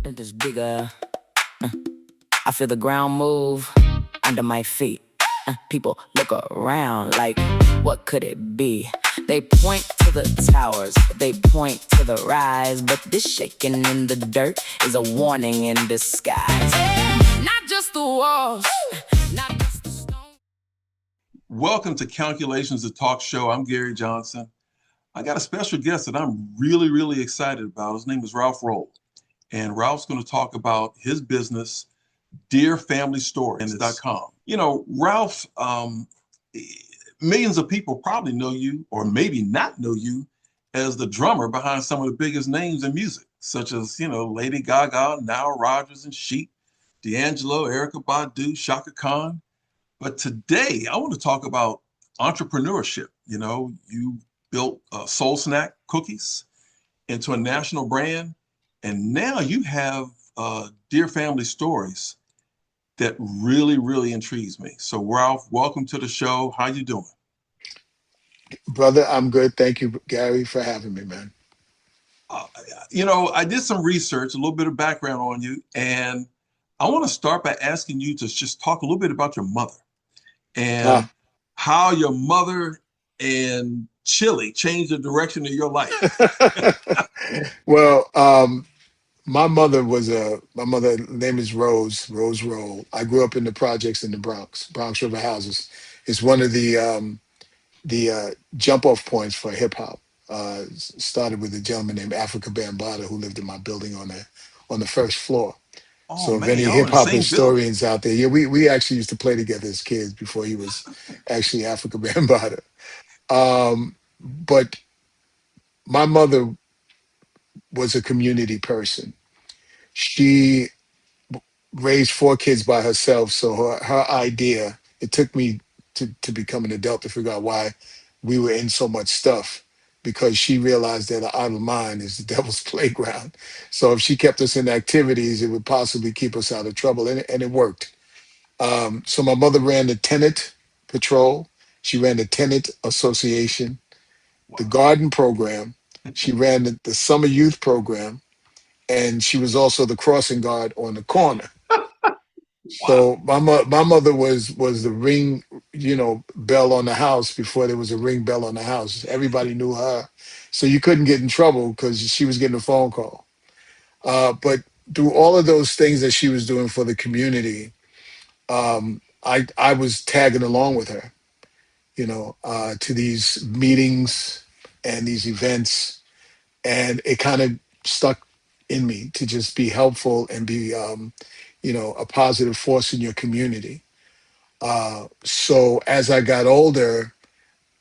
It is bigger. I feel the ground move under my feet. People look around like, what could it be? They point to the towers, they point to the rise, but this shaking in the dirt is a warning in disguise. Not just the walls, not just the stone. Welcome to Calculations, the talk show. I'm Gary Johnson. I got a special guest that I'm really excited about. His name is Ralph Rolle. And Ralph's going to talk about his business, dearfamilystories.com. You know, Ralph, millions of people probably know you or maybe not know you as the drummer behind some of the biggest names in music, such as, Lady Gaga, Nile Rodgers and Chic, D'Angelo, Erykah Badu, Shaka Khan. But today I want to talk about entrepreneurship. You built Soul Snack cookies into a national brand, and now you have Dear Family Stories that really intrigues me. So Ralph, welcome to the show. How you doing? Brother, I'm good. Thank you, Gary, for having me, man. Uh, I did some research, a little bit of background on you, and I want to start by asking you to just talk a little bit about your mother and Ah. how your mother and chili changed the direction of your life. Well, my mother name is Rose Roll. I grew up in the projects in the Bronx River Houses. It's one of the jump off points for hip hop. Started with a gentleman named Africa Bambaataa who lived in my building on the first floor. Oh So if man, any y'all in hip the hop same building. historians out there, yeah, we actually used to play together as kids before he was actually Africa Bambaataa. But my mother was a community person. She raised four kids by herself. So her idea, it took me to become an adult to figure out why we were in so much stuff, because she realized that an idle mind is the devil's playground. So if she kept us in activities, it would possibly keep us out of trouble. And it worked. So my mother ran the tenant patrol. She ran the tenant association, the Wow. garden program. She ran the summer youth program, and she was also the crossing guard on the corner. Wow. So my mother was the ring, bell on the house before there was a ring bell on the house. Everybody knew her, so you couldn't get in trouble because she was getting a phone call. But through all of those things that she was doing for the community, I was tagging along with her, to these meetings and these events, and it kind of stuck in me to just be helpful and be a positive force in your community. So as I got older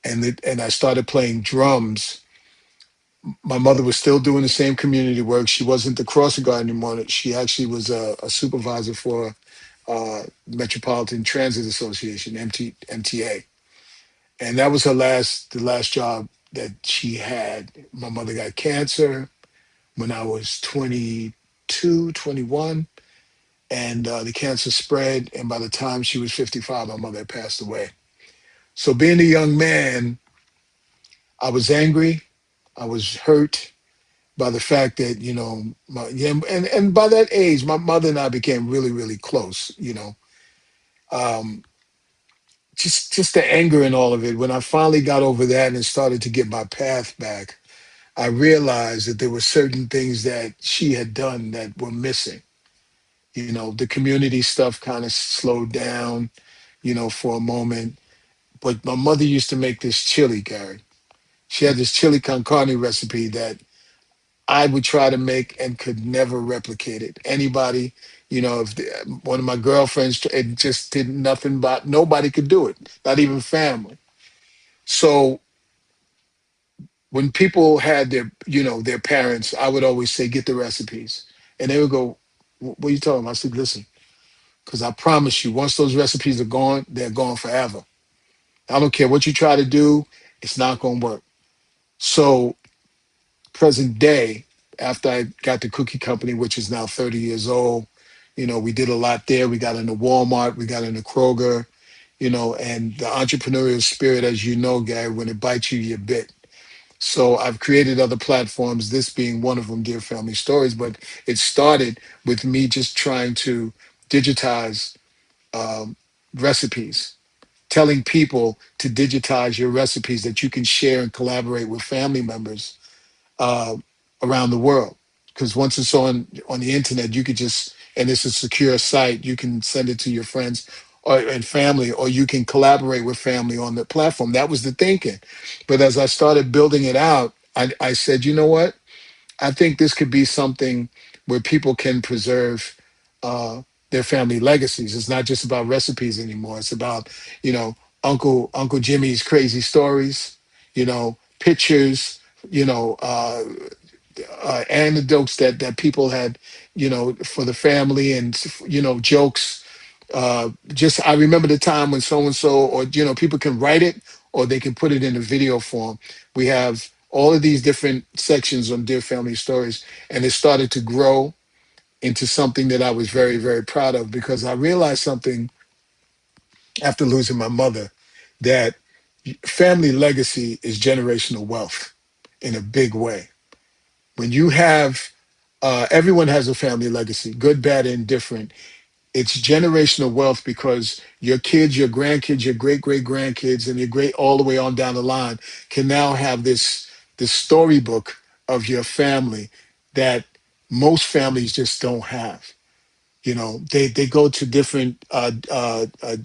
and I started playing drums, my mother was still doing the same community work. She wasn't the crossing guard anymore. She actually was a supervisor for Metropolitan Transit Association, MTA, and that was the last job that she had. My mother got cancer when I was 22, 21, and the cancer spread. And by the time she was 55, my mother had passed away. So being a young man, I was angry. I was hurt by the fact that, yeah, and by that age, my mother and I became really close, Um, just the anger and all of it. When I finally got over that and started to get my path back, I realized that there were certain things that she had done that were missing. The community stuff kind of slowed down, for a moment. But my mother used to make this chili, Gary. She had this chili con carne recipe that I would try to make and could never replicate it. Anybody, if one of my girlfriends, it just did nothing, but nobody could do it, not even family. So when people had their parents, I would always say, get the recipes. And they would go, what are you talking about? I said, listen, because I promise you, once those recipes are gone, they're gone forever. I don't care what you try to do, it's not going to work. So present day, after I got the cookie company, which is now 30 years old, we did a lot there. We got into Walmart, we got into Kroger, and the entrepreneurial spirit, as you know, Gary, when it bites you, you're bit. So I've created other platforms, this being one of them, Dear Family Stories. But it started with me just trying to digitize um, recipes, telling people to digitize your recipes that you can share and collaborate with family members uh, around the world. Because once it's on the internet, you could just, and it's a secure site, you can send it to your friends or and family, or you can collaborate with family on the platform. That was the thinking. But as I started building it out, I said, you know what? I think this could be something where people can preserve uh, their family legacies. It's not just about recipes anymore. It's about, you know, Uncle Jimmy's crazy stories, pictures, anecdotes that people had, for the family, and jokes. Just I remember the time when so and so, or people can write it or they can put it in a video form. We have all of these different sections on Dear Family Stories, and it started to grow into something that I was very, very proud of, because I realized something after losing my mother, that family legacy is generational wealth in a big way. When you have everyone has a family legacy, good, bad, and indifferent. It's generational wealth, because your kids, your grandkids, your great great grandkids, and your great all the way on down the line can now have this storybook of your family that most families just don't have. They go to different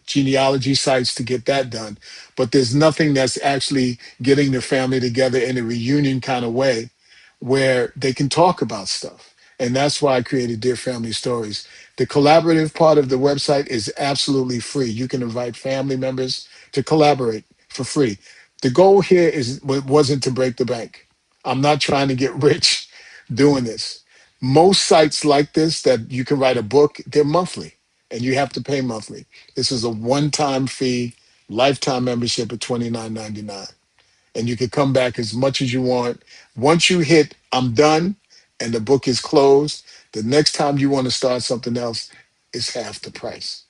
genealogy sites to get that done, but there's nothing that's actually getting the family together in a reunion kind of way where they can talk about stuff. And that's why I created Dear Family Stories. The collaborative part of the website is absolutely free. You can invite family members to collaborate for free. The goal here wasn't to break the bank. I'm not trying to get rich doing this. Most sites like this that you can write a book, they're monthly and you have to pay monthly. This is a one-time fee, lifetime membership of $29.99. And you can come back as much as you want. Once you hit I'm done and the book is closed, the next time you want to start something else, it's half the price.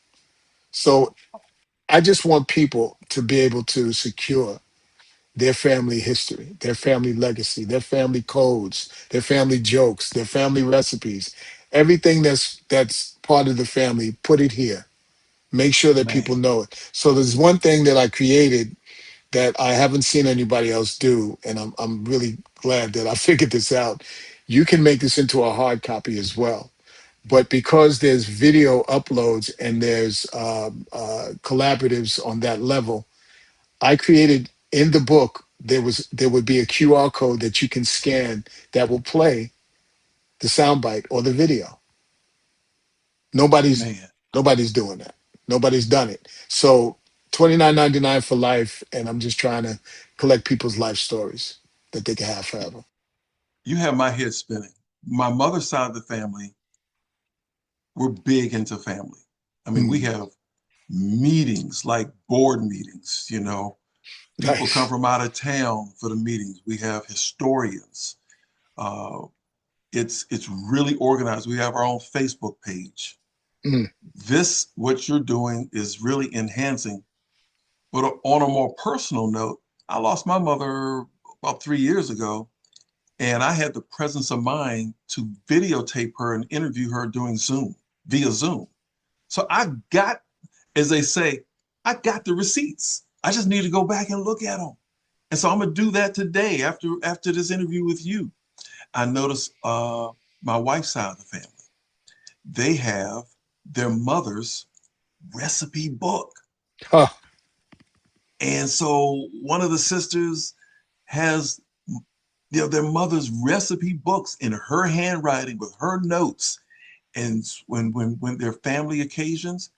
So I just want people to be able to secure their family history, their family legacy, their family codes, their family jokes, their family recipes, everything that's part of the family. Put it here. Make sure that Man, people know it. So there's one thing that I created that I haven't seen anybody else do, and I'm really glad that I figured this out. You can make this into a hard copy as well. But because there's video uploads and there's collaboratives on that level, I created in the book there would be a QR code that you can scan that will play the soundbite or the video. Nobody's man, nobody's doing that. Nobody's done it. So $29.99 for life, and I'm just trying to collect people's life stories that they can have forever. you have my head spinning. My mother's side of the family, we're big into family. I mean, we Mm, have meetings like board meetings, people come nice. from out of town for the meetings. We have historians. Uh, it's really organized. We have our own Facebook page. Mm, This, what you're doing, is really enhancing. But on a more personal note, I lost my mother about 3 years ago, and I had the presence of mind to videotape her and interview her doing Zoom, via Zoom. So I got, as they say, I got the receipts. I just need to go back and look at them. And so I'm gonna do that today after this interview with you. I noticed my wife's side of the family. They have their mother's recipe book. huh, And so one of the sisters has their mother's recipe books in her handwriting with her notes. And when their family occasions,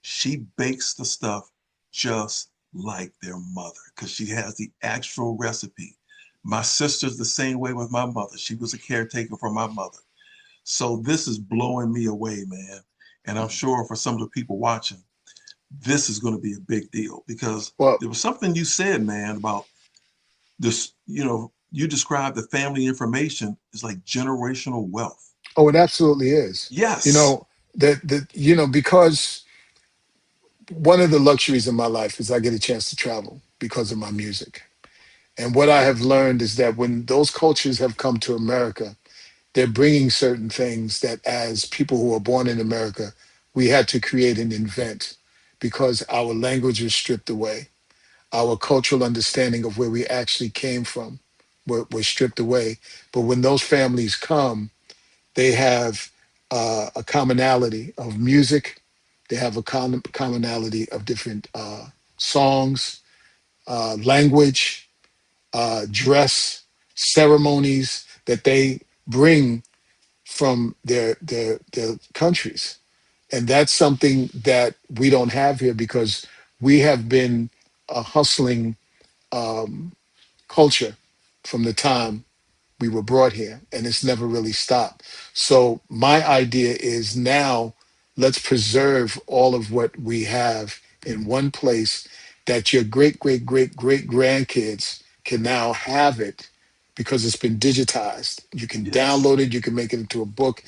she bakes the stuff just like their mother because she has the actual recipe. My sister's the same way with my mother. She was a caretaker for my mother. So this is blowing me away, man. And I'm sure for some of the people watching, this is going to be a big deal because well, there was something you said, man, about this. You described the family information as like generational wealth. oh, it absolutely is. You Yes, know, because one of the luxuries in my life is I get a chance to travel because of my music. And what I have learned is that when those cultures have come to America, they're bringing certain things that, as people who are born in America, we had to create and invent because our language was stripped away. Our cultural understanding of where we actually came from was stripped away. But when those families come, they have a commonality of music. They have a commonality of different songs, language, dress, ceremonies that they bring from their countries, and that's something that we don't have here because we have been a hustling um, culture from the time we were brought here, and it's never really stopped. So my idea is now let's preserve all of what we have in one place that your great great great great grandkids can now have it because it's been digitized. You can Yes. download it, you can make it into a book.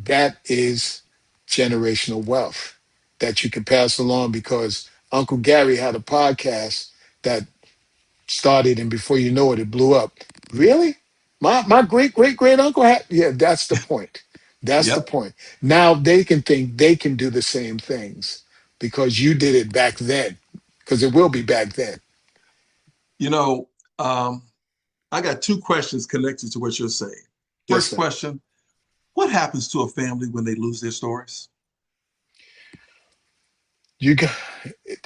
That is generational wealth that you can pass along because Uncle Gary had a podcast that started, and before you know it, it blew up. Really? My great great great uncle had. Yeah, that's the point. That's the Yep. point. Now they can think they can do the same things because you did it back then. Because it will be back then. You know, um, I got two questions connected to what you're saying. Yes, First sir. question: what happens to a family when they lose their stories? You got,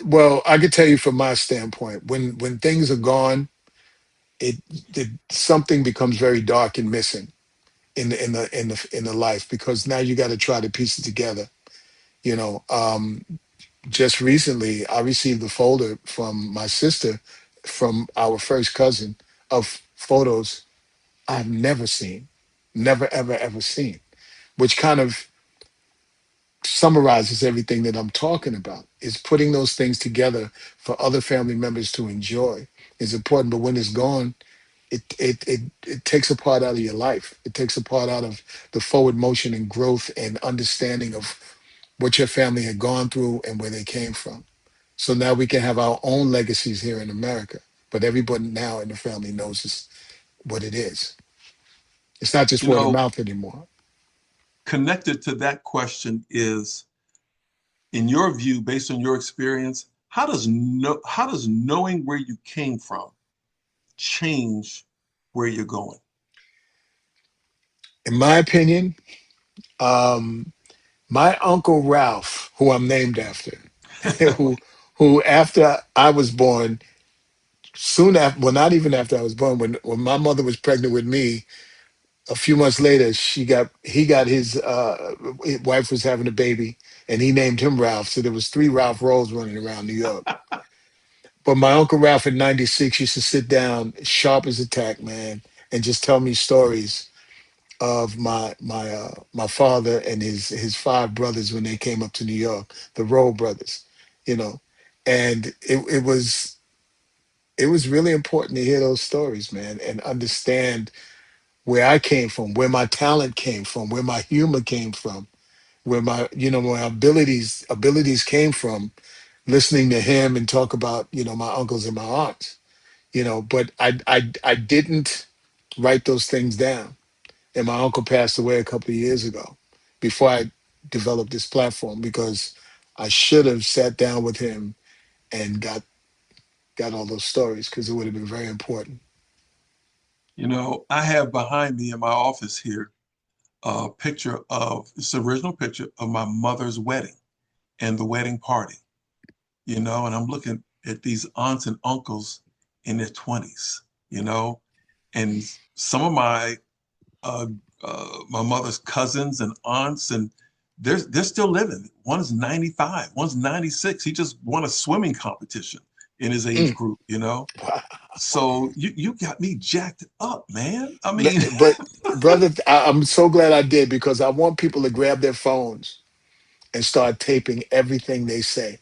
well, I could tell you from my standpoint, when things are gone, it, it something becomes very dark and missing in the life because now you got to try to piece it together. You know, just recently I received a folder from my sister from our first cousin of photos I've never seen, never ever ever seen, which kind of summarizes everything that I'm talking about. Is putting those things together for other family members to enjoy is important, but when it's gone, it takes a part out of your life. It takes a part out of the forward motion and growth and understanding of what your family had gone through and where they came from. So now we can have our own legacies here in America. But everybody now in the family knows what it is. It's not just You word of know, mouth anymore. connected to that question is, in your view, based on your experience, how does knowing where you came from change where you're going? In my opinion, um, my uncle Ralph, who I'm named after, who who after I was born, soon after, well, not even after I was born, when my mother was pregnant with me, a few months later, he got his wife was having a baby, and he named him Ralph. So there was three Ralph Rolles running around New York. But my uncle Ralph at 96 used to sit down, sharp as a tack, man, and just tell me stories of my father and his five brothers when they came up to New York, the Rolle brothers, you know. And it was really important to hear those stories, man, and understand where I came from, where my talent came from, where my humor came from, where my abilities came from, listening to him and talk about, my uncles and my aunts, but I didn't write those things down. And my uncle passed away a couple of years ago before I developed this platform because I should have sat down with him and got all those stories because it would have been very important. You know, I have behind me in my office here a picture of it's the original picture of my mother's wedding and the wedding party, and I'm looking at these aunts and uncles in their 20s, and some of uh, my mother's cousins and aunts, and they're still living. One's 95, one's 96. He just won a swimming competition in his age Mm. group. So you got me jacked up, man. I Le- mean, But brother, I'm so glad I did because I want people to grab their phones and start taping everything they say.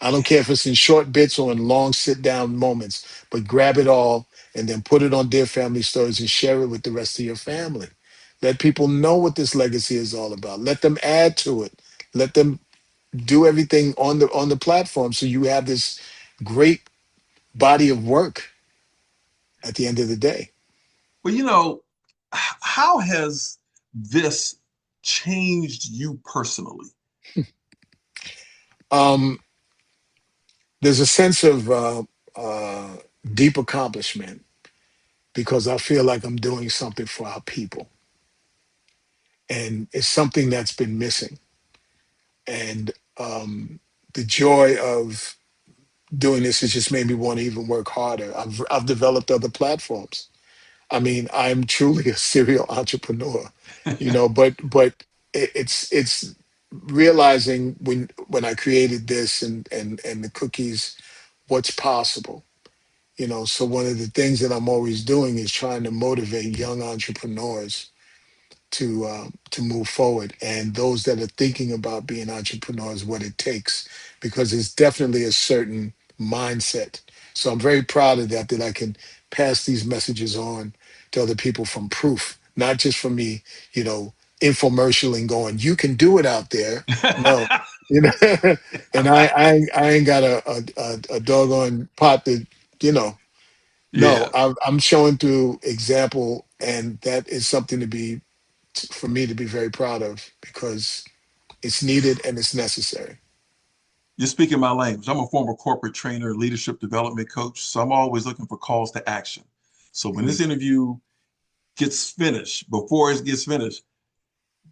I don't care if it's in short bits or in long sit down moments, but grab it all and then put it on Dear Family Stories and share it with the rest of your family. Let people know what this legacy is all about. Let them add to it. Let them do everything on the platform so you have this great body of work at the end of the day. Well, how has this changed you personally? Um, there's a sense of uh, deep accomplishment because I feel like I'm doing something for our people, and it's something that's been missing. And the joy of doing this has just made me want to even work harder. I've developed other platforms. I mean, I'm truly a serial entrepreneur, but it's realizing when I created this and the cookies, what's possible. So one of the things that I'm always doing is trying to motivate young entrepreneurs to move forward, and those that are thinking about being entrepreneurs, what it takes, because it's definitely a certain mindset. So I'm very proud of that I can pass these messages on to other people from proof, not just from me, infomercialing going, you can do it out there. No, you know, and I ain't got a doggone pot that, you know, no, Yeah. I'm showing through example, and that is something for me to be very proud of because it's needed and it's necessary. You're speaking my language. I'm a former corporate trainer, leadership development coach, so I'm always looking for calls to action. So when Mhm. this interview gets finished, before it gets finished,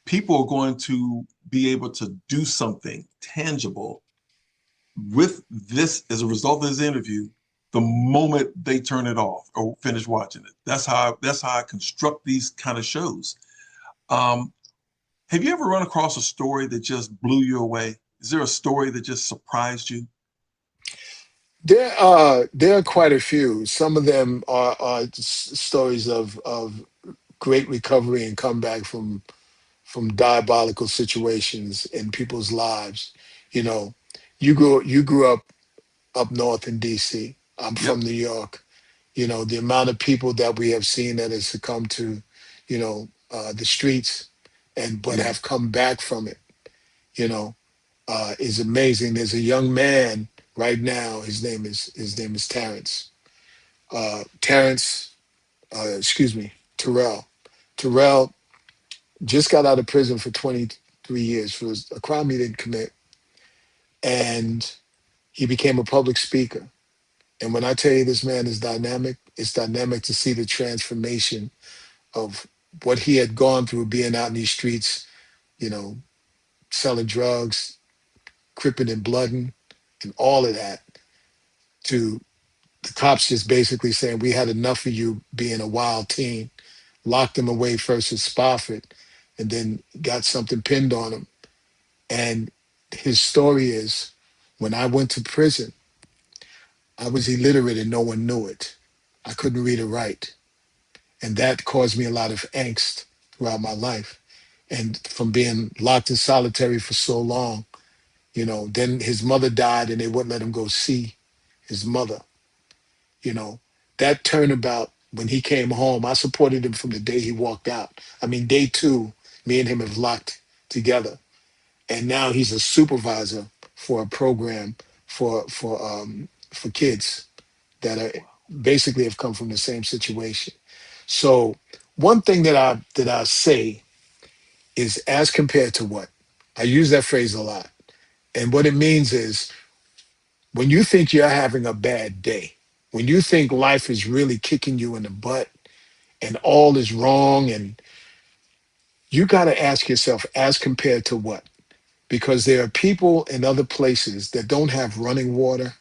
people are going to be able to do something tangible with this as a result of this interview the moment they turn it off or finish watching it. That's how I construct these kind of shows. Um, have you ever run across a story that just blew you away? Is there a story that just surprised you? There are quite a few. Some of them are stories of great recovery and comeback from diabolical situations in people's lives. You know, you grew up north in D.C. I'm from Yep. New York. The amount of people that we have seen that has succumbed to, the streets, and but Yeah. have come back from it. You know, is amazing. There's a young man right now. His name is Terrence. Terrence, excuse me, Terrell. Terrell just got out of prison for 23 years for a crime he didn't commit, and he became a public speaker. And when I tell you this man is dynamic, it's dynamic to see the transformation of what he had gone through being out in these streets, you know, selling drugs, cripping and blooding, and all of that, to the cops just basically saying, we had enough of you being a wild teen, locked him away first at Spofford, and then got something pinned on him. And his story is, when I went to prison, I was illiterate and no one knew it. I couldn't read or write. And that caused me a lot of angst throughout my life. And from being locked in solitary for so long, then his mother died and they wouldn't let him go see his mother. you know that turnabout when he came home. I supported him from the day he walked out. I mean, day two, me and him have locked together, and now he's a supervisor for a program for kids that are basically have come from the same situation. So one thing that I say is, as compared to what, I use that phrase a lot, and what it means is, when you think you're having a bad day, when you think life is really kicking you in the butt and all is wrong, and you got to ask yourself, as compared to what? Because there are people in other places that don't have running water,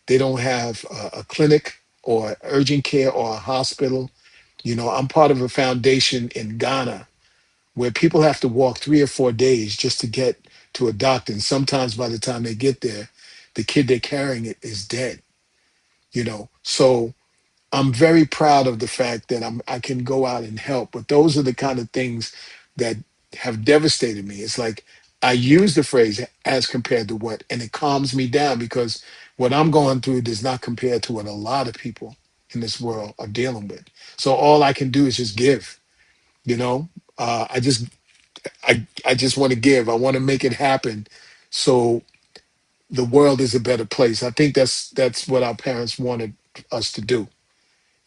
they don't have a clinic or urgent care or a hospital. I'm part of a foundation in Ghana where people have to walk 3 or 4 days just to get to a doctor. And sometimes by the time they get there, the kid they're carrying it is dead. So I'm very proud of the fact that I can go out and help. But those are the kind of things that have devastated me. It's like, I use the phrase, as compared to what, and it calms me down, because what I'm going through does not compare to what a lot of people in this world are dealing with. So all I can do is just give. You know, I just want to give. I want to make it happen, so the world is a better place. I think that's what our parents wanted us to do.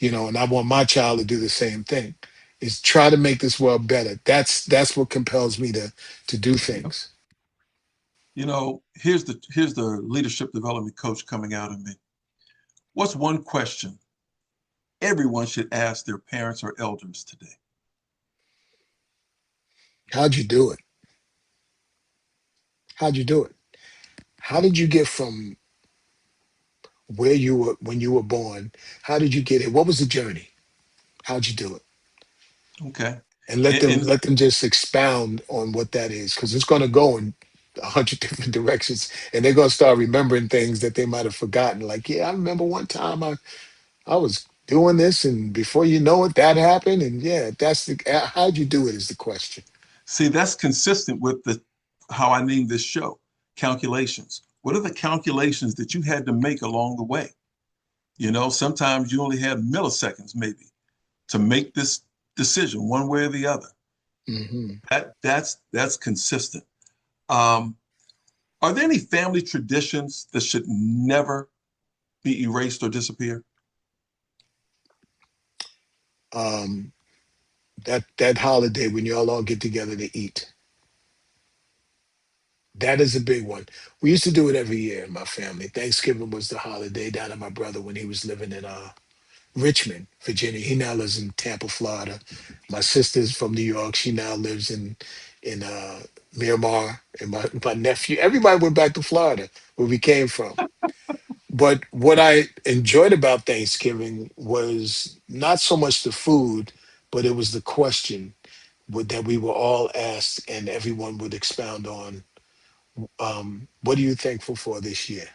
And I want my child to do the same thing. Is try to make this world better. That's what compels me to do Yep. things. Here's the leadership development coach coming out of me. What's one question everyone should ask their parents or elders today? How'd you do it? How'd you do it? How did you get from where you were when you were born? How did you get it? What was the journey? How'd you do it? Okay. And let them And let them just expound on what that is, because it's going to go in 100 different directions, and they're going to start remembering things that they might have forgotten. Like, yeah, I remember one time I was doing this, and before you know it, that happened. And yeah, that's the how'd you do it is the question. see, that's consistent with the how I named this show, calculations. What are the calculations that you had to make along the way? Sometimes you only had milliseconds maybe to make this decision one way or the other. Hmm. That's consistent. Um, are there any family traditions that should never be erased or disappear? Um, that holiday when y'all all get together to eat, that is a big one. We used to do it every year in my family. Thanksgiving was the holiday down at my brother when he was living in Richmond, Virginia. He now lives in Tampa, Florida. My sister's from New York. She now lives in Miramar. And my nephew, everybody went back to Florida, where we came from. But what I enjoyed about Thanksgiving was not so much the food, but it was the question that we were all asked, and everyone would expound on. What are you thankful for this year?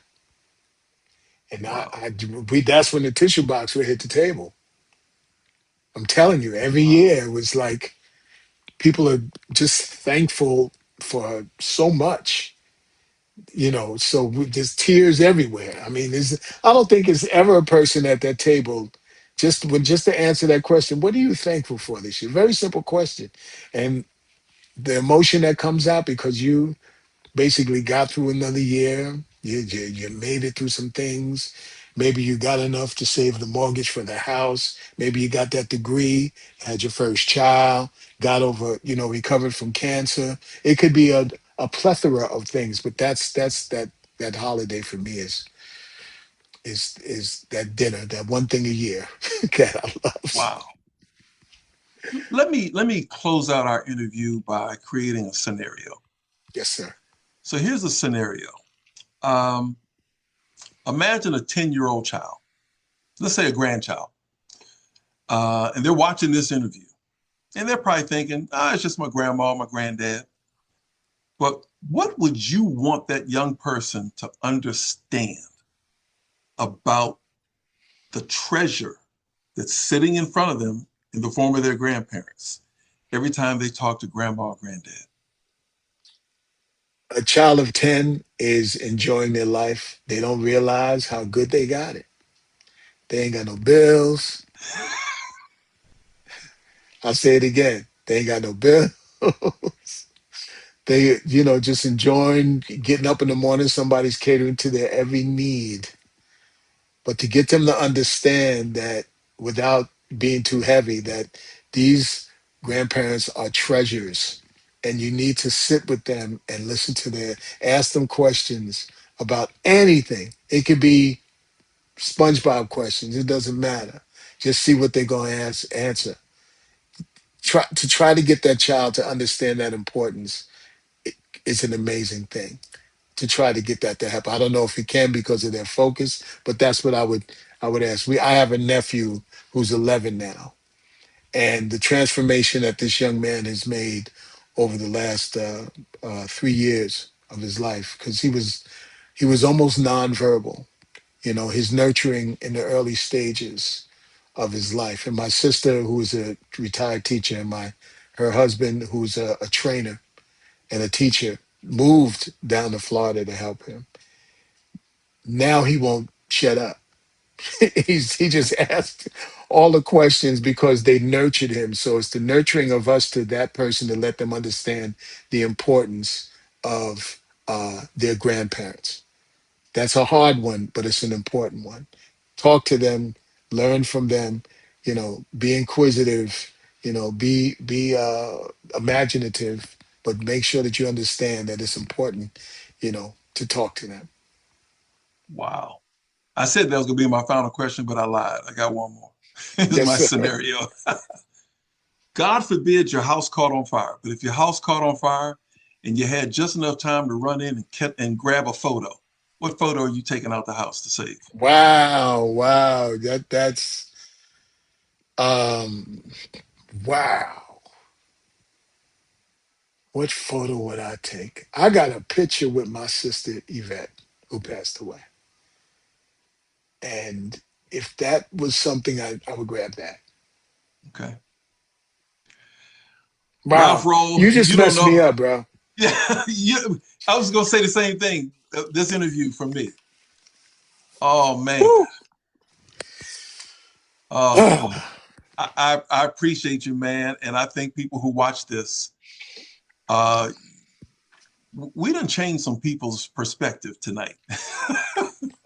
And Wow. that's when the tissue box would hit the table. I'm telling you, every Wow. year it was like people are just thankful for so much, So there's tears everywhere. I mean, I don't think it's ever a person at that table just to answer that question. What are you thankful for this year? Very simple question, and the emotion that comes out because you basically got through another year. You made it through some things. Maybe you got enough to save the mortgage for the house. Maybe you got that degree, had your first child, got over, recovered from cancer. It could be a plethora of things, but that holiday for me is that dinner, that one thing a year that I love. Wow. Let me close out our interview by creating a scenario. Yes, sir. So here's a scenario. Um, Imagine a 10-year-old child, let's say a grandchild, and they're watching this interview, and they're probably thinking, it's just my grandma, my granddad. But what would you want that young person to understand about the treasure that's sitting in front of them in the form of their grandparents every time they talk to grandma or granddad? A child of 10 is enjoying their life. They don't realize how good they got it. They ain't got no bills. I'll say it again. They ain't got no bills. They, just enjoying getting up in the morning. Somebody's catering to their every need. But to get them to understand that without being too heavy, that these grandparents are treasures, and you need to sit with them and listen to ask them questions about anything. It could be SpongeBob questions. It doesn't matter. Just see what they're going to answer. Try to get that child to understand that importance is an amazing thing. To try to get that to happen. I don't know if it can because of their focus, but that's what I would ask. I have a nephew who's 11 now, and the transformation that this young man has made over the last 3 years of his life, because he was almost nonverbal. His nurturing in the early stages of his life, and my sister, who is a retired teacher, and her husband, who's a trainer and a teacher, moved down to Florida to help him. Now he won't shut up. He just asked all the questions because they nurtured him. So it's the nurturing of us to that person to let them understand the importance of their grandparents. That's a hard one, but it's an important one. Talk to them, learn from them, be inquisitive, be imaginative, but make sure that you understand that it's important, to talk to them. Wow. I said that was going to be my final question, but I lied. I got one more. Here's Yes, my sir. scenario. God forbid your house caught on fire, but if your house caught on fire and you had just enough time to run in and grab a photo, what photo are you taking out the house to save? Wow, wow. That's um wow. What photo would I take? I got a picture with my sister Yvette, who passed away. And if that was something, I would grab that. Okay. Ralph Wow. Rolle, You just you don't messed me know. up, bro. Yeah, I was going to say the same thing. This interview from me. Oh, man. Woo. Oh, I appreciate you, man. And I think people who watch this, uh, we done changed some people's perspective tonight.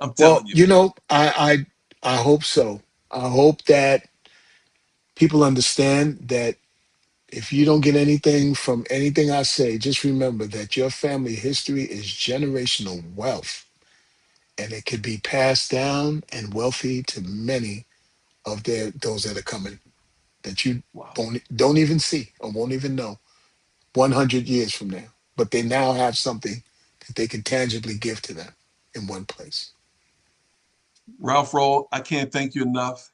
I'm Well, telling you. I hope so. I hope that people understand that if you don't get anything from anything I say, just remember that your family history is generational wealth, and it could be passed down and wealthy to many of those that are coming that you Wow. don't even see or won't even know 100 years from now. But they now have something that they can tangibly give to them in one place. Ralph Roll, I can't thank you enough.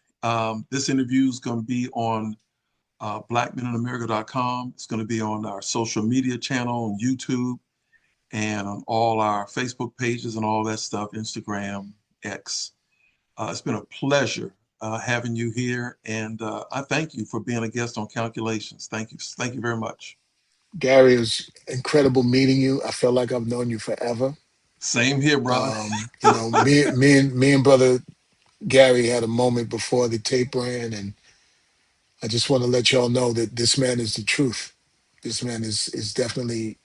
This interview is going to be on blackmeninamerica.com. It's going to be on our social media channel on YouTube and on all our Facebook pages and all that stuff, Instagram, X. It's been a pleasure having you here, and I thank you for being a guest on Calculations. Thank you very much. Gary, it was incredible meeting you. I felt like I've known you forever. Same here, brother. Me and brother Gary had a moment before the tape ran, and I just want to let y'all know that this man is the truth. This man is definitely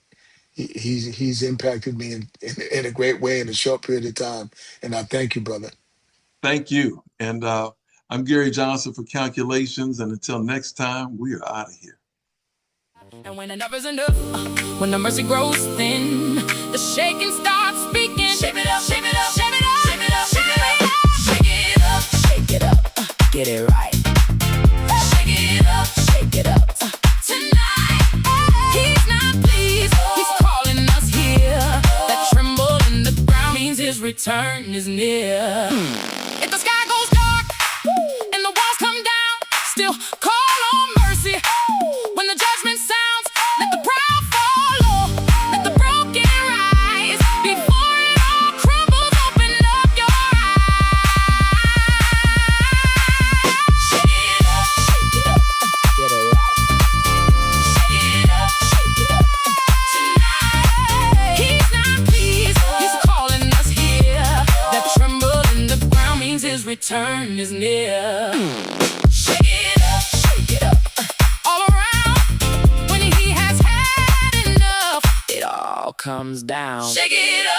he's impacted me in a great way in a short period of time, and I thank you, brother. Thank you, and I'm Gary Johnson for Calculations, and until next time, we are out of here. And when enough is enough, when the mercy grows thin, the shaking starts speaking. Shake it up, shake it up, shake it up, shake it up, shake it up, shake it up, shake it up, get it right. Shake it up, shake it up. Tonight, he's not pleased, he's calling us here. That tremble in the ground means his return is near. If the sky goes dark and the walls come down, still call on mercy. When the judgment sounds, let the proud fall low, let the broken rise. Before it all crumbles, open up your eyes. Shake it up, shake it up, get it right. Shake it up, shake it up, tonight. He's not pleased, he's calling us here. That tremble in the ground means his return is near. Shake it up, shake it up, all around. When he has had enough, it all comes down. Shake it up.